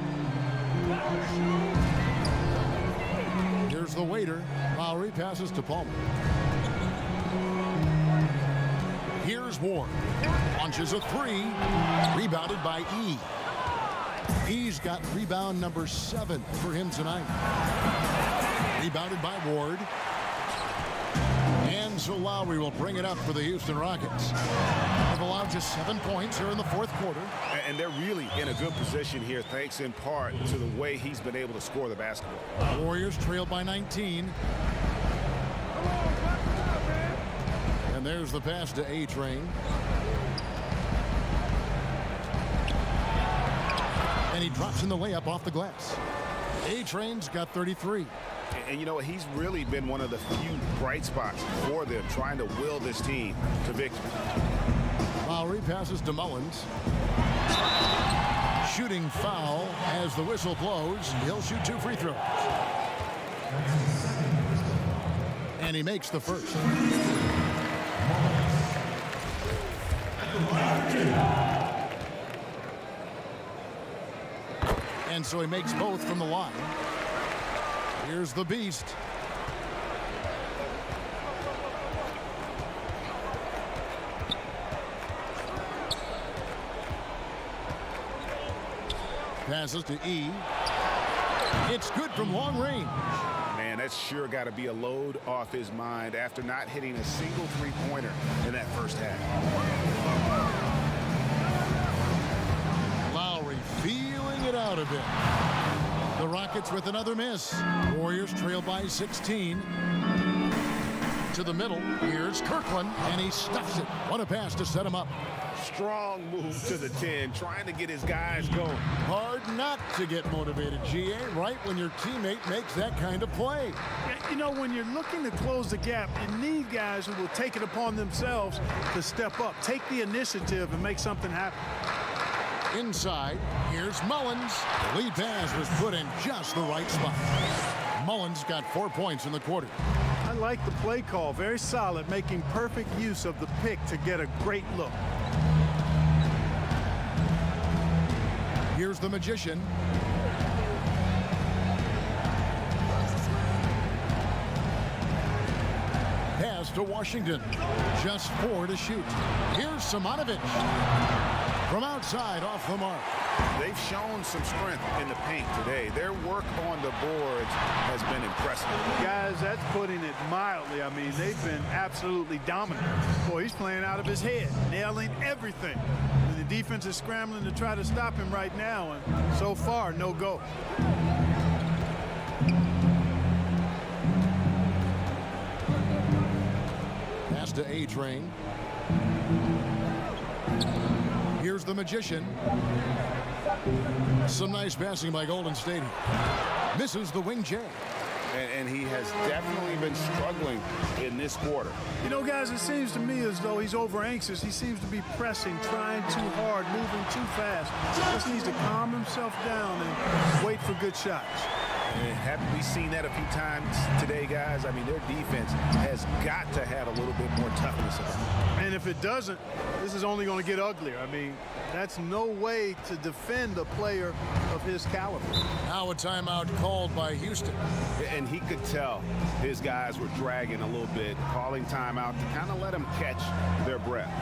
Here's the waiter. Lowry passes to Palmer. Here's Ward. Launches a 3. Rebounded by E. He's got rebound number 7 for him tonight. Rebounded by Ward. And so Lowry will bring it up for the Houston Rockets. They've allowed just 7 points here in the fourth quarter. And they're really in a good position here, thanks in part to the way he's been able to score the basketball. Warriors trail by 19. And there's the pass to A-Train. And he drops in the layup off the glass. A-Train's got 33. And you know what? He's really been one of the few bright spots for them, trying to will this team to victory. Lowry passes to Mullins. Shooting foul as the whistle blows. He'll shoot 2 free throws. And he makes the first. And so he makes both from the line. Here's the beast. Passes to E. It's good from long range. Man, that's sure got to be a load off his mind after not hitting a single three-pointer in that first half. Lowry feeling it out a bit. The Rockets with another miss. Warriors trail by 16. To the middle. Here's Kirkland, and he stuffs it. What a pass to set him up. Strong move to the 10, trying to get his guys going. Hard not to get motivated, GA, right when your teammate makes that kind of play. You know, when you're looking to close the gap, you need guys who will take it upon themselves to step up, take the initiative, and make something happen. Inside, here's Mullins. The lead pass was put in just the right spot. Mullins got 4 points in the quarter. I like the play call, very solid, making perfect use of the pick to get a great look. Here's the Magician. Pass to Washington. Just 4 to shoot. Here's Simonovic. From outside, off the mark. They've shown some strength in the paint today. Their work on the boards has been impressive. Guys, that's putting it mildly. I mean, they've been absolutely dominant. Boy, he's playing out of his head, nailing everything. And the defense is scrambling to try to stop him right now, and so far, no go. Pass to A-Train. Here's the Magician. Some nice passing by Golden State. Misses the wing J. And he has definitely been struggling in this quarter. You know, guys, it seems to me as though he's over anxious. He seems to be pressing, trying too hard, moving too fast. Just needs to calm himself down and wait for good shots. And haven't we seen that a few times today, guys? I mean, their defense has got to have a little bit more toughness about it. And if it doesn't, this is only going to get uglier. I mean, that's no way to defend a player of his caliber. Now a timeout called by Houston. And he could tell his guys were dragging a little bit, calling timeout to kind of let them catch their breath.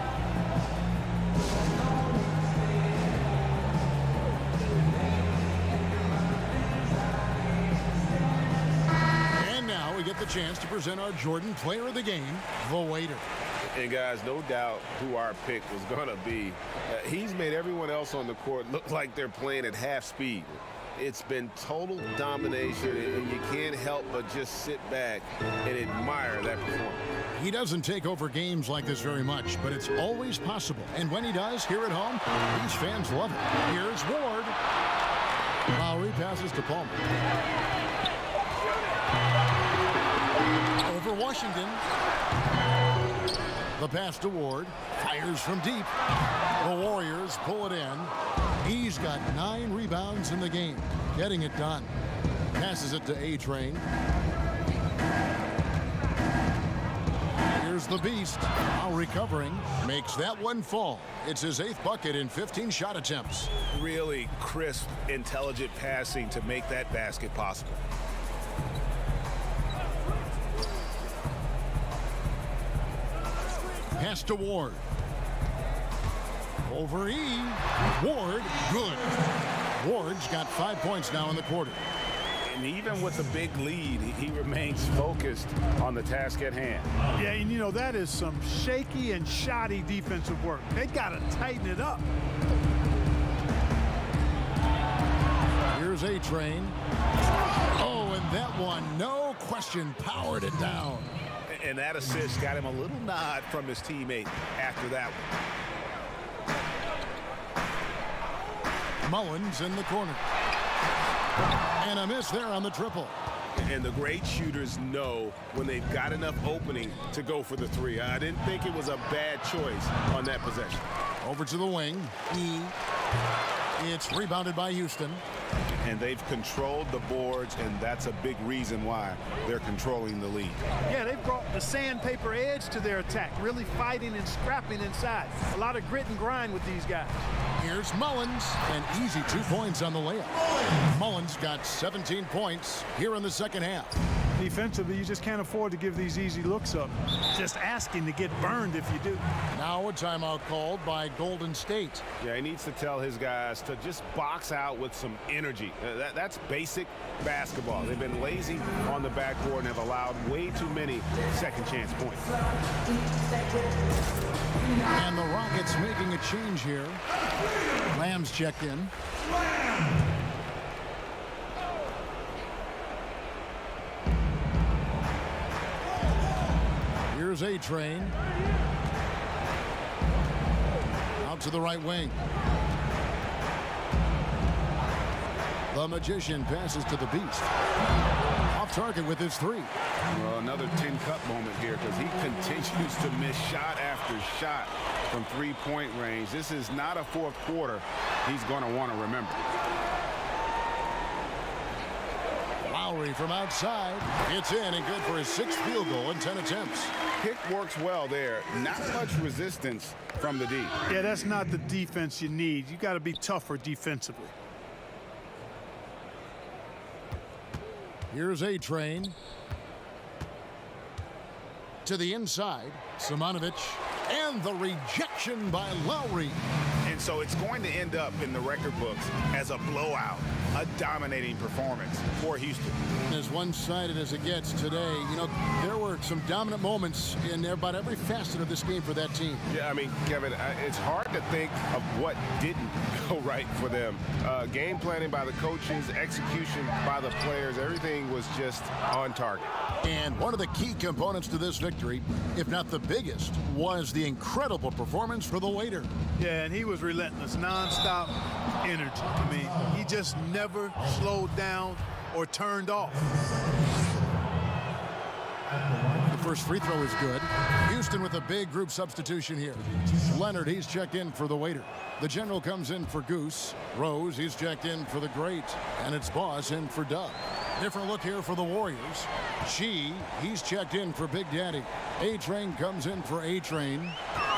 We get the chance to present our Jordan Player of the Game, the Waiter. And guys, no doubt who our pick was going to be. He's made everyone else on the court look like they're playing at half speed. It's been total domination, and you can't help but just sit back and admire that performance. He doesn't take over games like this very much, but it's always possible. And when he does, here at home, these fans love it. Here's Ward. Lowry passes to Palmer. Over Washington. The pass to Ward. Fires from deep. The Warriors pull it in. He's got 9 rebounds in the game. Getting it done. Passes it to A-Train. Here's the Beast. Now recovering. Makes that one fall. It's his 8th bucket in 15 shot attempts. Really crisp, intelligent passing to make that basket possible. Pass to Ward. Over E. Ward, good. Ward's got 5 points now in the quarter. And even with a big lead, he remains focused on the task at hand. Yeah, and you know, that is some shaky and shoddy defensive work. They got to tighten it up. Here's A-Train. Oh, and that one, no question, powered it down. And that assist got him a little nod from his teammate after that one. Mullins in the corner. And a miss there on the triple. And the great shooters know when they've got enough opening to go for the three. I didn't think it was a bad choice on that possession. Over to the wing. E. It's rebounded by Houston. And they've controlled the boards, and that's a big reason why they're controlling the lead. Yeah, they've brought the sandpaper edge to their attack, really fighting and scrapping inside. A lot of grit and grind with these guys. Here's Mullins, and easy 2 points on the layup. Mullins got 17 points here in the second half. Defensively, you just can't afford to give these easy looks up. Just asking to get burned if you do. Now a timeout called by Golden State. Yeah, he needs to tell his guys to just box out with some energy. That's basic basketball. They've been lazy on the backboard and have allowed way too many second chance points. And the Rockets making a change here. Lamb's checked in. Here's A-Train. Out to the right wing. The Magician passes to the Beast. Off target with his three. Well, another tin cup moment here because he continues to miss shot after shot from three-point range. This is not a fourth quarter he's going to want to remember. Lowry from outside. It's in and good for his 6th field goal in 10 attempts. Pick works well there. Not much resistance from the D. Yeah, that's not the defense you need. You got to be tougher defensively. Here's A-Train. To the inside. Simonovic. And the rejection by Lowry. And so it's going to end up in the record books as a blowout, a dominating performance for Houston. As one-sided as it gets today, you know, there were some dominant moments in about every facet of this game for that team. Yeah, I mean, Kevin, it's hard to think of what didn't go right for them. Game planning by the coaches, execution by the players, everything was just on target. And one of the key components to this victory, if not the biggest, was the incredible performance for the waiter. Yeah, and he was relentless, nonstop energy. I mean, he just never slowed down or turned off. The first free throw is good. Houston with a big group substitution here. Leonard, he's checked in for the waiter. The general comes in for Goose. Rose, he's checked in for the great. And it's Boss in for Doug. Different look here for the Warriors. He's checked in for Big Daddy. A-Train comes in for A-Train.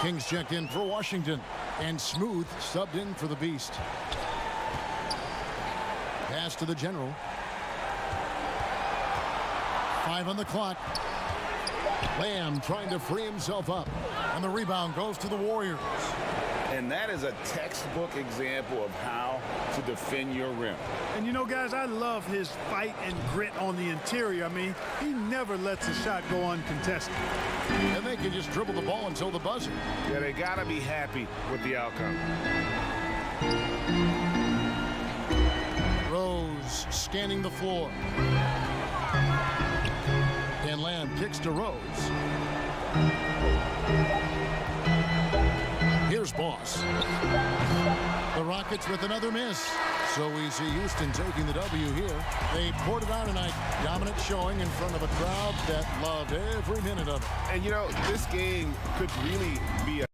Kings checked in for Washington. And Smooth subbed in for the Beast. Pass to the general. 5 on the clock. Lamb trying to free himself up. And the rebound goes to the Warriors. And that is a textbook example of how to defend your rim. And you know, guys, I love his fight and grit on the interior. I mean, he never lets a shot go uncontested. And they can just dribble the ball until the buzzer. Yeah, they got to be happy with the outcome. Rose scanning the floor. And Lamb kicks to Rose. Here's Boss. The Rockets with another miss. So we see Houston taking the W here. They poured it out tonight. Dominant showing in front of a crowd that loved every minute of it. And, you know, this game could really be a